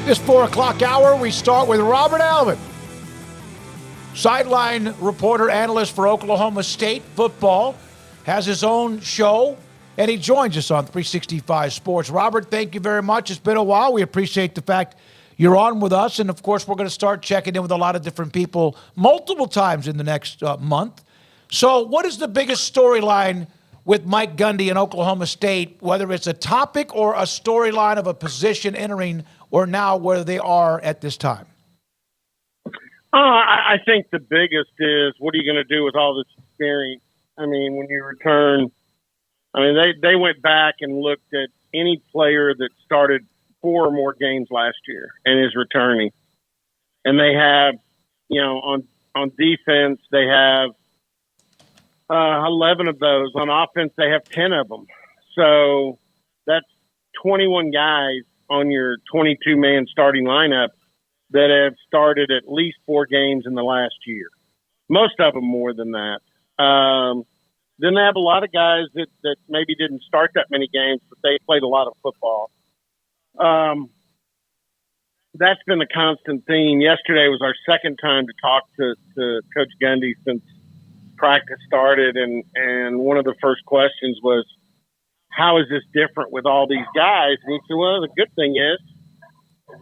This 4 o'clock hour, we start with Robert Alvin, sideline reporter, analyst for Oklahoma State football, has his own show, and he joins us on 365 Sports. Robert, thank you very much. It's been a while. We appreciate the fact you're on with us, and of course, we're going to start checking in with a lot of different people multiple times in the next month. So what is the biggest storyline with Mike Gundy in Oklahoma State, whether it's a topic or a storyline of a position entering or now where they are at this time? I think the biggest is, what are you going to do with all this experience? I mean, when you return, they went back and looked at any player that started 4 or more games last year and is returning. And they have, on defense, they have 11 of those. On offense, they have 10 of them. So that's 21 guys on your 22-man starting lineup that have started at least 4 games in the last year. Most of them more than that. Then they have a lot of guys that maybe didn't start that many games, but they played a lot of football. That's been the constant theme. Yesterday was our second time to talk to Coach Gundy since practice started, and one of the first questions was, how is this different with all these guys? And he said, well, the good thing is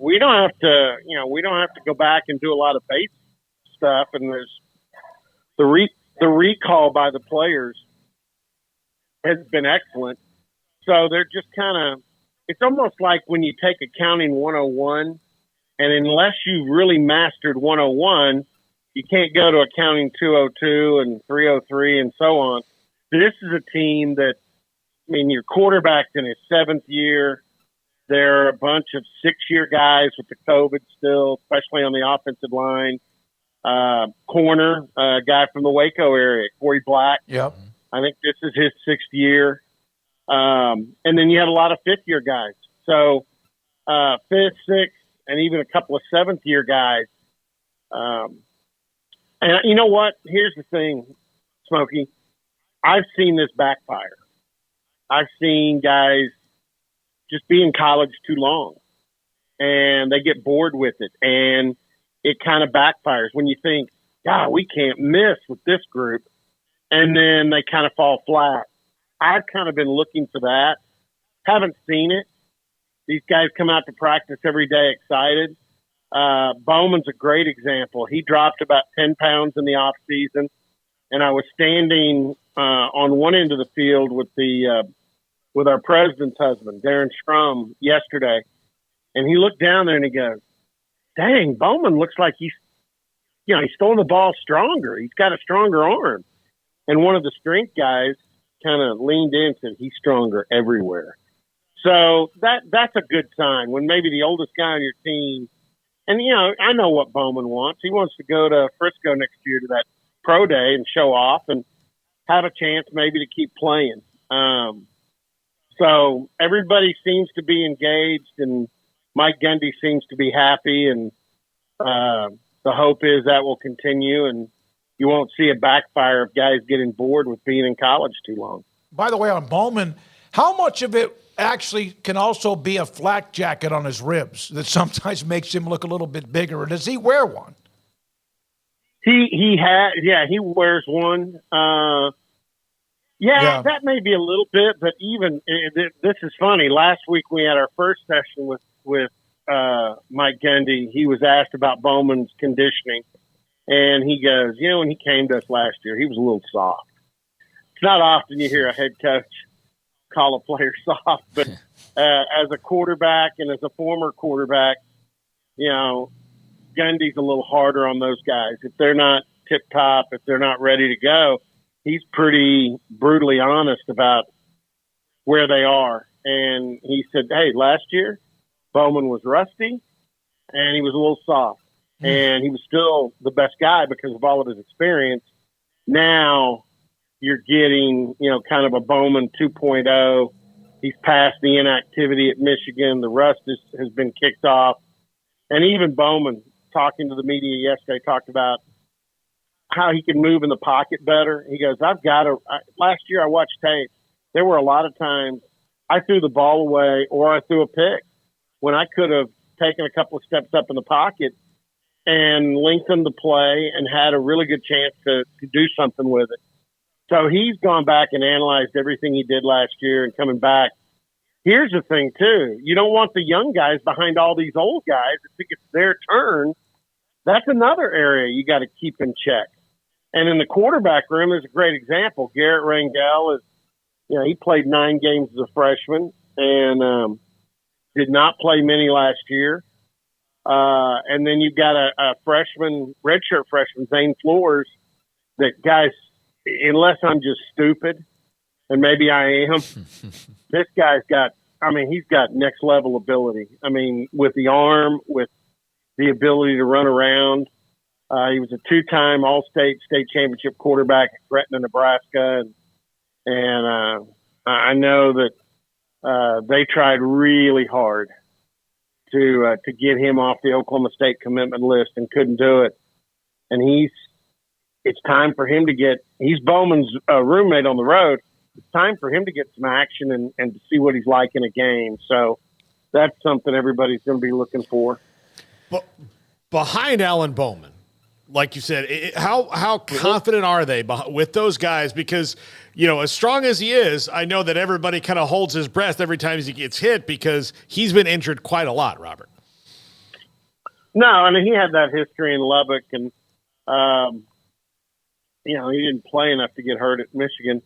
we don't have to go back and do a lot of base stuff. And there's the recall by the players has been excellent. So they're just it's almost like when you take accounting 101, and unless you really mastered 101, you can't go to accounting 202 and 303 and so on. This is a team that, your quarterback's in his 7th year. There are a bunch of 6-year guys with the COVID still, especially on the offensive line. Corner, a guy from the Waco area, Corey Black. Yep. I think this is his 6th year. And then you have a lot of 5th-year guys. So 5th, 6th, and even a couple of 7th-year guys. And you know what? Here's the thing, Smokey. I've seen this backfire. I've seen guys just be in college too long, and they get bored with it, and it kind of backfires when you think, God, we can't miss with this group, and then they kind of fall flat. I've kind of been looking for that. Haven't seen it. These guys come out to practice every day excited. Bowman's a great example. He dropped about 10 pounds in the off season, and I was standing on one end of the field with our president's husband, Darren Strum, yesterday, and he looked down there and he goes, "Dang, Bowman looks like he's throwing the ball stronger. He's got a stronger arm." And one of the strength guys kind of leaned in and said, "He's stronger everywhere." So that's a good sign when maybe the oldest guy on your team, and I know what Bowman wants. He wants to go to Frisco next year to that pro day and show off and have a chance maybe to keep playing. So everybody seems to be engaged, and Mike Gundy seems to be happy, and the hope is that will continue, and you won't see a backfire of guys getting bored with being in college too long. By the way, on Bowman, how much of it actually can also be a flak jacket on his ribs that sometimes makes him look a little bit bigger? Or does he wear one? He wears one. That may be a little bit, but even this is funny. Last week we had our first session with Mike Gundy. He was asked about Bowman's conditioning, and he goes, when he came to us last year, he was a little soft. It's not often you hear a head coach call a player soft, but as a quarterback and as a former quarterback, Gundy's a little harder on those guys. If they're not tip-top, if they're not ready to go, he's pretty brutally honest about where they are. And he said, hey, last year, Bowman was rusty, and he was a little soft. And he was still the best guy because of all of his experience. Now you're getting, kind of a Bowman 2.0. He's past the inactivity at Michigan. The rust has been kicked off. And even Bowman, talking to the media yesterday, talked about how he can move in the pocket better. He goes, last year I watched tape. There were a lot of times I threw the ball away or I threw a pick when I could have taken a couple of steps up in the pocket and lengthened the play and had a really good chance to do something with it. So he's gone back and analyzed everything he did last year and coming back. Here's the thing, too. You don't want the young guys behind all these old guys. I think it's their turn. That's another area you got to keep in check. And in the quarterback room, there's a great example. Garrett Rangel he played 9 games as a freshman and did not play many last year. And then you've got a freshman, redshirt freshman, Zane Flores, that guys, unless I'm just stupid, and maybe I am, this guy's he's got next level ability. I mean, with the arm, with the ability to run around. He was a 2-time All-State state championship quarterback at Gretna, Nebraska. And I know that they tried really hard to get him off the Oklahoma State commitment list and couldn't do it. And it's time for him to he's Bowman's roommate on the road. It's time for him to get some action and to see what he's like in a game. So that's something everybody's going to be looking for. But behind Alan Bowman, like you said, how confident are they with those guys? Because, as strong as he is, I know that everybody kind of holds his breath every time he gets hit because he's been injured quite a lot, Robert. No, I mean, he had that history in Lubbock, and, he didn't play enough to get hurt at Michigan.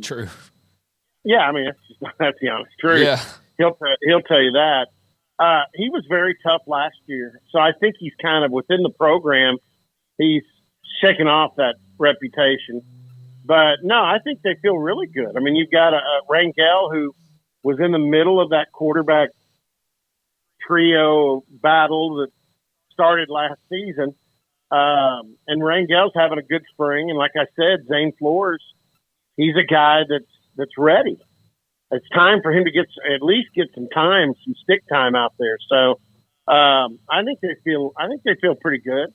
True. Yeah, I mean, that's the honest truth. Yeah. He'll tell you that. He was very tough last year, so I think he's kind of within the program. He's shaking off that reputation. But, no, I think they feel really good. I mean, you've got a Rangel who was in the middle of that quarterback trio battle that started last season. And Rangel's having a good spring. And like I said, Zane Flores, he's a guy that's ready. It's time for him to at least get some stick time out there. So I think they feel pretty good.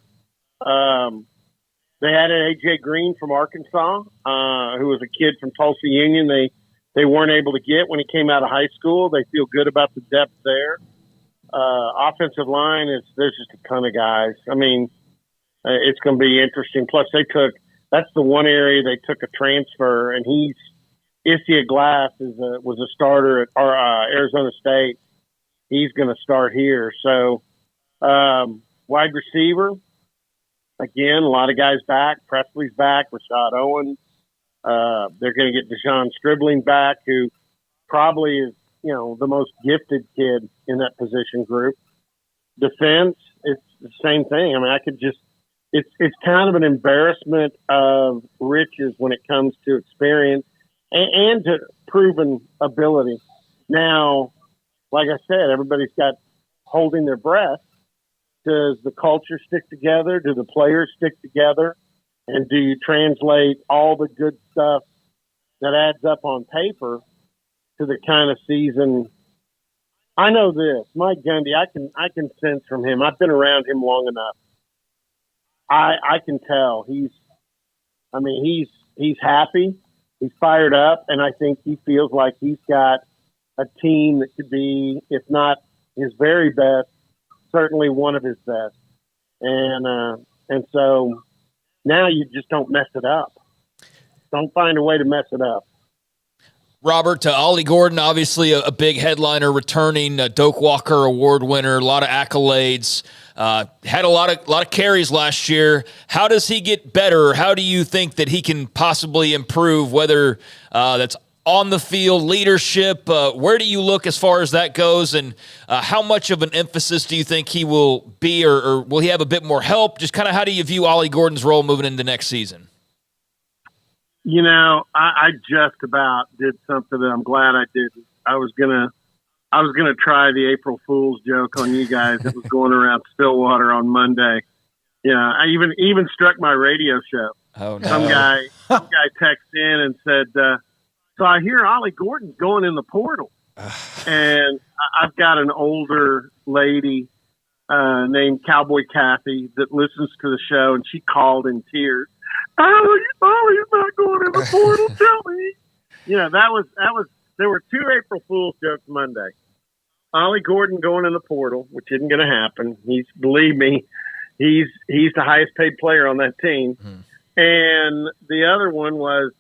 They had an AJ Green from Arkansas, who was a kid from Tulsa Union. They weren't able to get when he came out of high school. They feel good about the depth there. Offensive line there's just a ton of guys. I mean, it's going to be interesting. Plus, that's the one area they took a transfer, and Isaiah Glass was a starter at Arizona State. He's going to start here. So, wide receiver, again, a lot of guys back. Presley's back. Rashad Owens. They're going to get Deshaun Stribling back, who probably is, the most gifted kid in that position group. Defense, it's the same thing. I mean, it's kind of an embarrassment of riches when it comes to experience and to proven ability. Now, like I said, everybody's got holding their breath. Does the culture stick together? Do the players stick together? And do you translate all the good stuff that adds up on paper to the kind of season? I know this, Mike Gundy, I can sense from him. I've been around him long enough. I can tell he's happy. He's fired up, and I think he feels like he's got a team that could be, if not his very best, certainly one of his best. And so now you just don't mess it up. Don't find a way to mess it up. Robert, Ollie Gordon, obviously a big headliner returning, Doak Walker Award winner, a lot of accolades, had a lot of carries last year. How does he get better? How do you think that he can possibly improve, whether that's on the field, leadership? Where do you look as far as that goes? And how much of an emphasis do you think he will be, or will he have a bit more help? Just kind of how do you view Ollie Gordon's role moving into next season? I just about did something that I'm glad I didn't. I was gonna try the April Fool's joke on you guys that was going around Stillwater on Monday. Yeah, I even struck my radio show. Oh no! Some guy texted in and said, "So I hear Ollie Gordon's going in the portal," and I've got an older lady named Cowboy Kathy that listens to the show, and she called in tears. Ollie's not going in the portal. Tell me. There were 2 April Fool's jokes Monday. Ollie Gordon going in the portal, which isn't going to happen. Believe me, he's the highest paid player on that team. And the other one was,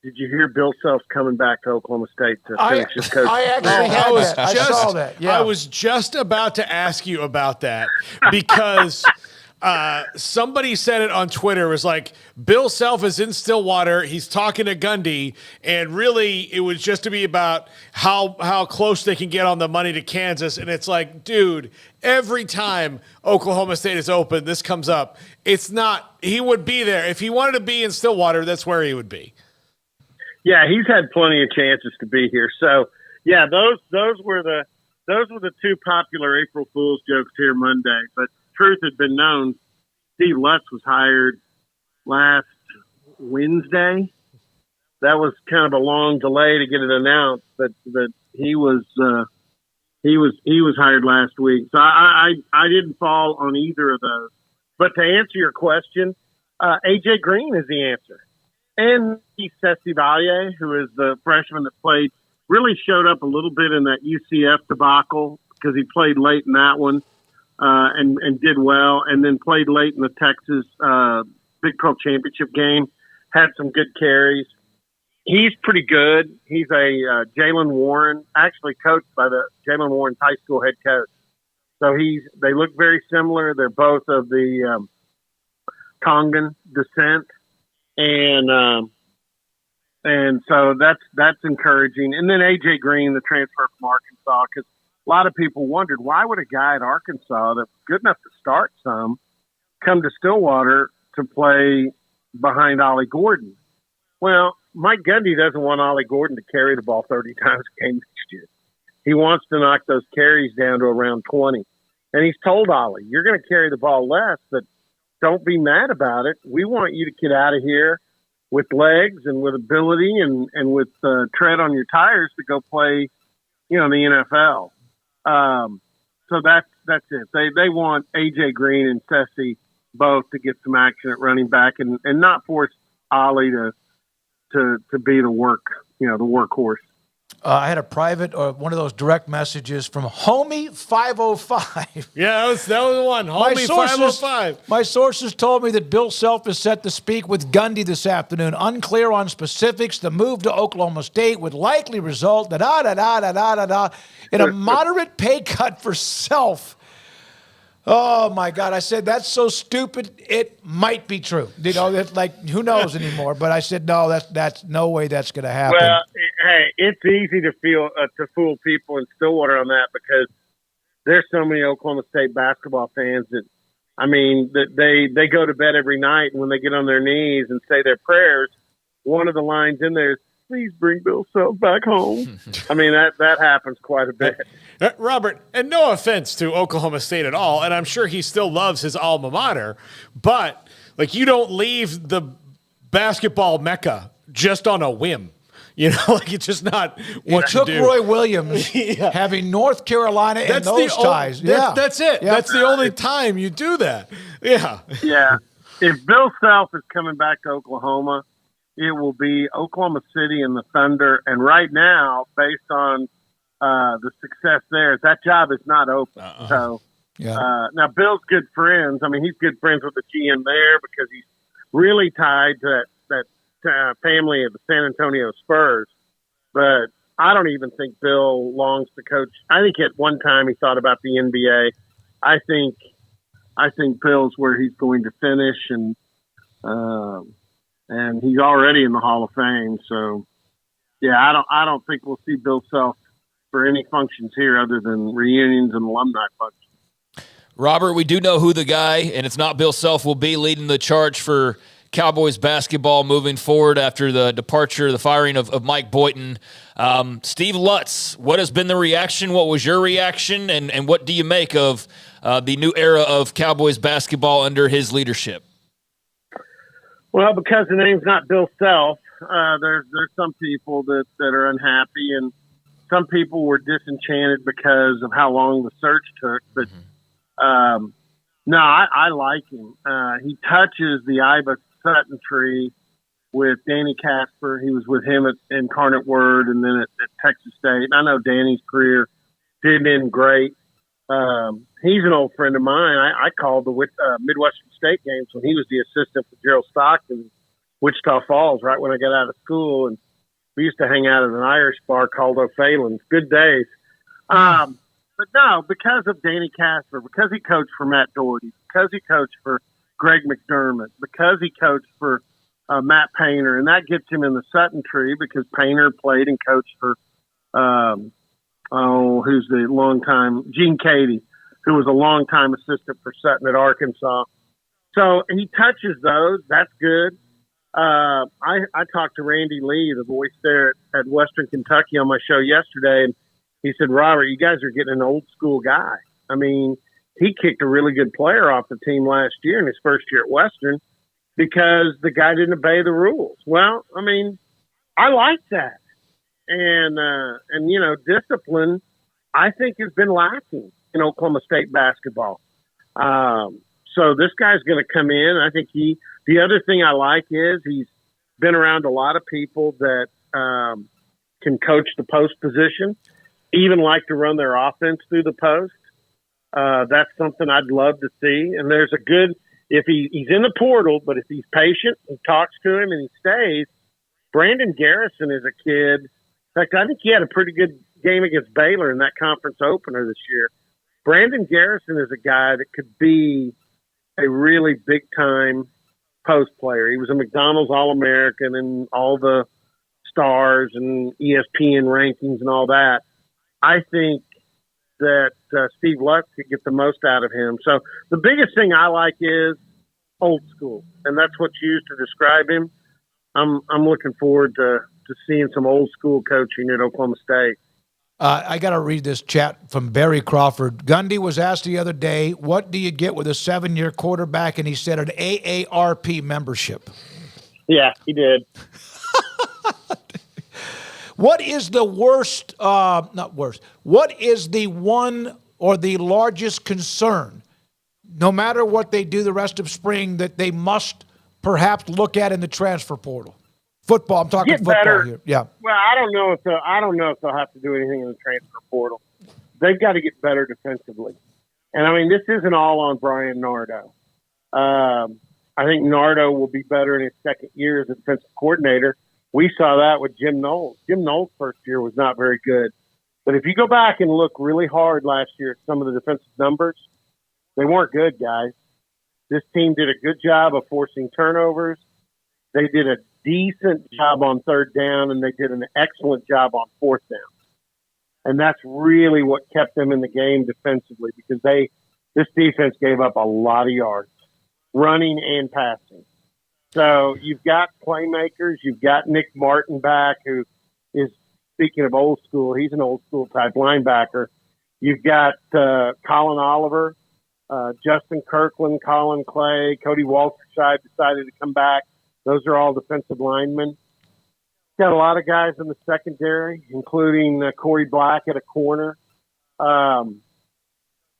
did you hear Bill Self's coming back to Oklahoma State to finish his coach? I actually had that. I saw that. Yeah. I was just about to ask you about that because somebody said it on Twitter. It was like, Bill Self is in Stillwater. He's talking to Gundy, and really it was just to be about how close they can get on the money to Kansas. And it's like, dude, every time Oklahoma State is open, this comes up. It's not – he would be there. If he wanted to be in Stillwater, that's where he would be. Yeah, he's had plenty of chances to be here. So, yeah, those were the two popular April Fool's jokes here Monday. But truth had been known. Steve Lutz was hired last Wednesday. That was kind of a long delay to get it announced, but he was hired last week. So I didn't fall on either of those. But to answer your question, AJ Green is the answer. And Ceci Valier, who is the freshman that really showed up a little bit in that UCF debacle because he played late in that one and did well, and then played late in the Texas Big 12 championship game, had some good carries. He's pretty good. He's a Jalen Warren, actually coached by the Jalen Warren's high school head coach. So they look very similar. They're both of the Tongan descent. And so that's encouraging. And then AJ Green, the transfer from Arkansas, because a lot of people wondered, why would a guy at Arkansas that's good enough to start some come to Stillwater to play behind Ollie Gordon? Well, Mike Gundy doesn't want Ollie Gordon to carry the ball 30 times a game next year. He wants to knock those carries down to around 20. And he's told Ollie, you're going to carry the ball less, but don't be mad about it. We want you to get out of here with legs and with ability and with tread on your tires to go play, in the NFL. So that's it. They want AJ Green and Ceci both to get some action at running back and not force Ollie to be the workhorse. I had a private or one of those direct messages from Homie 505. Yeah, that was the one. Homie 505. My sources told me that Bill Self is set to speak with Gundy this afternoon. Unclear on specifics. The move to Oklahoma State would likely result in a moderate pay cut for Self. Oh, my God. I said, that's so stupid, it might be true. Who knows anymore? But I said, no, that's no way that's going to happen. Well, hey, it's easy to fool people in Stillwater on that because there's so many Oklahoma State basketball fans that they go to bed every night, and when they get on their knees and say their prayers, one of the lines in there is, please bring Bill Self back home. That happens quite a bit. Robert, and no offense to Oklahoma State at all, and I'm sure he still loves his alma mater, but you don't leave the basketball mecca just on a whim. It's just not what you do. Took Roy Williams having North Carolina and those ties. That's it. Yeah. That's the only time you do that. Yeah. Yeah. If Bill Self is coming back to Oklahoma, it will be Oklahoma City and the Thunder. And right now, based on the success there, that job is not open. So now Bill's good friends. He's good friends with the GM there because he's really tied to that family of the San Antonio Spurs. But I don't even think Bill longs to coach. I think at one time he thought about the NBA. I think Bill's where he's going to finish, and he's already in the Hall of Fame. So, yeah, I don't think we'll see Bill Self for any functions here other than reunions and alumni functions. Robert, we do know who the guy, and it's not Bill Self, will be leading the charge for Cowboys basketball moving forward after the firing of Mike Boynton. Steve Lutz, what has been the reaction? What was your reaction? And what do you make of the new era of Cowboys basketball under his leadership? Well, because the name's not Bill Self, there's some people that are unhappy, and some people were disenchanted because of how long the search took. But no, I like him. He touches the Iba Sutton tree with Danny Casper. He was with him at Incarnate Word and then at Texas State. And I know Danny's career didn't end great. He's an old friend of mine. I called the Midwestern State games when he was the assistant for Gerald Stockton in Wichita Falls, right when I got out of school. And we used to hang out at an Irish bar called O'Phelan's. Good days. But no, because of Danny Casper, because he coached for Matt Doherty, because he coached for Greg McDermott, because he coached for Matt Painter, and that gets him in the Sutton tree because Painter played and coached for, who's the longtime, Gene Cady, who was a longtime assistant for Sutton at Arkansas. So he touches those. That's good. I talked to Randy Lee, the voice there at Western Kentucky on my show yesterday, and he said, Robert, you guys are getting an old school guy. I mean, he kicked a really good player off the team last year in his first year at Western because the guy didn't obey the rules. Well, I mean, I like that. And you know, discipline, I think, has been lacking in Oklahoma State basketball. So this guy's going to come in. I think the other thing I like is he's been around a lot of people that can coach the post position, even like to run their offense through the post. That's something I'd love to see. And there's a good, if he's in the portal, but if he's patient and talks to him and he stays, Brandon Garrison is a kid. In fact, I think he had a pretty good game against Baylor in that conference opener this year. Brandon Garrison is a guy that could be a really big-time post player. He was a McDonald's All-American and all the stars and ESPN rankings and all that. I think that Steve Luck could get the most out of him. So the biggest thing I like is old school, and that's what's used to describe him. I'm looking forward to seeing some old school coaching at Oklahoma State. I got to read this chat from Barry Crawford. Gundy was asked the other day, what do you get with a 7-year quarterback? And he said an AARP membership. Yeah, he did. What is the worst, not worst, what is the one or the largest concern, no matter what they do the rest of spring, that they must perhaps look at in the transfer portal? Football, I'm talking Get football better. here. Yeah. Well, I don't know if they'll have to do anything in the transfer portal. They've got to get better defensively. And I mean, this isn't all on Brian Nardo. I think Nardo will be better in his second year as a defensive coordinator. We saw that with Jim Knowles. Jim Knowles' first year was not very good. But if you go back and look really hard last year at some of the defensive numbers, they weren't good, guys. This team did a good job of forcing turnovers. They did a decent job on third down, and they did an excellent job on fourth down. And that's really what kept them in the game defensively, because this defense gave up a lot of yards, running and passing. So you've got playmakers. You've got Nick Martin back, who is, speaking of old school, he's an old school type linebacker. You've got Colin Oliver, Justin Kirkland, Colin Clay, Cody Walterside decided to come back. Those are all defensive linemen. Got a lot of guys in the secondary, including Corey Black at a corner.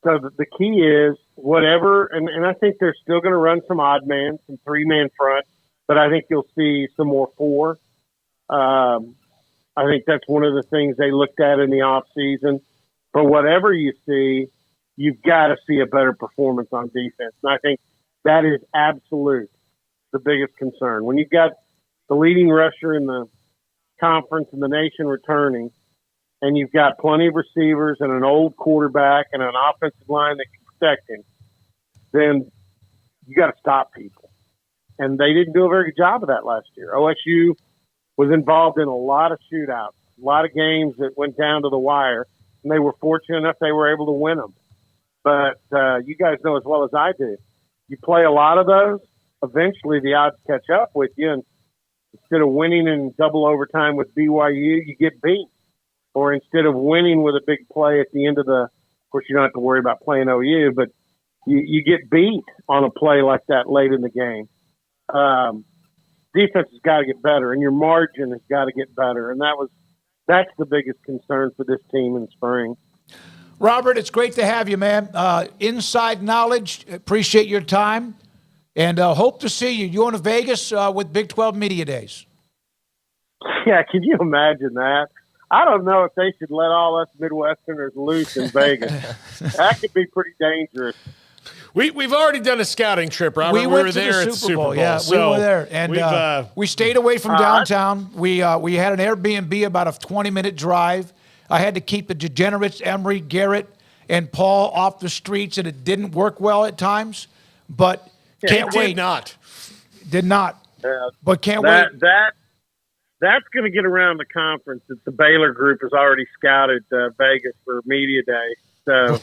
So the key is whatever, and I think they're still going to run some odd man, some 3-man front, but I think you'll see some more 4. I think that's one of the things they looked at in the offseason. But whatever you see, you've got to see a better performance on defense. And I think that is absolute the biggest concern. When you've got the leading rusher in the conference and the nation returning, and you've got plenty of receivers and an old quarterback and an offensive line that can protect him, then you got to stop people. And they didn't do a very good job of that last year. OSU was involved in a lot of shootouts, a lot of games that went down to the wire, and they were fortunate enough they were able to win them. But you guys know as well as I do, you play a lot of those, eventually the odds catch up with you, and instead of winning in double overtime with BYU, you get beat. Or instead of winning with a big play at the end of of course, you don't have to worry about playing OU, but you get beat on a play like that late in the game. Defense has got to get better, and your margin has got to get better. And that's the biggest concern for this team in spring. Robert, it's great to have you, man. Inside knowledge, appreciate your time, and hope to see you. You going to Vegas with Big 12 Media Days? Yeah, can you imagine that? I don't know if they should let all us Midwesterners loose in Vegas. That could be pretty dangerous. We've already done a scouting trip, Robert. We went to there the at Super Bowl. Yeah, we were there, and we stayed away from downtown. We had an Airbnb about a 20-minute drive. I had to keep the degenerates, Emery, Garrett, and Paul off the streets, and it didn't work well at times. But can't wait. Did not. But can't wait. That's going to get around the conference. That the Baylor group has already scouted Vegas for Media Day. So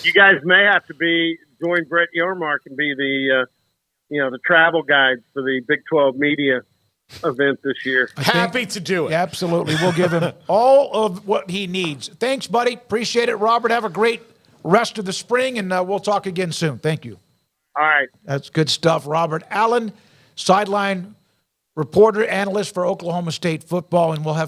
you guys may have to join Brett Yormark and be the travel guides for the Big 12 media event this year. Happy to do it. Absolutely. We'll give him all of what he needs. Thanks, buddy. Appreciate it, Robert. Have a great rest of the spring, and we'll talk again soon. Thank you. All right. That's good stuff, Robert Allen, sideline reporter, analyst for Oklahoma State football, and we'll have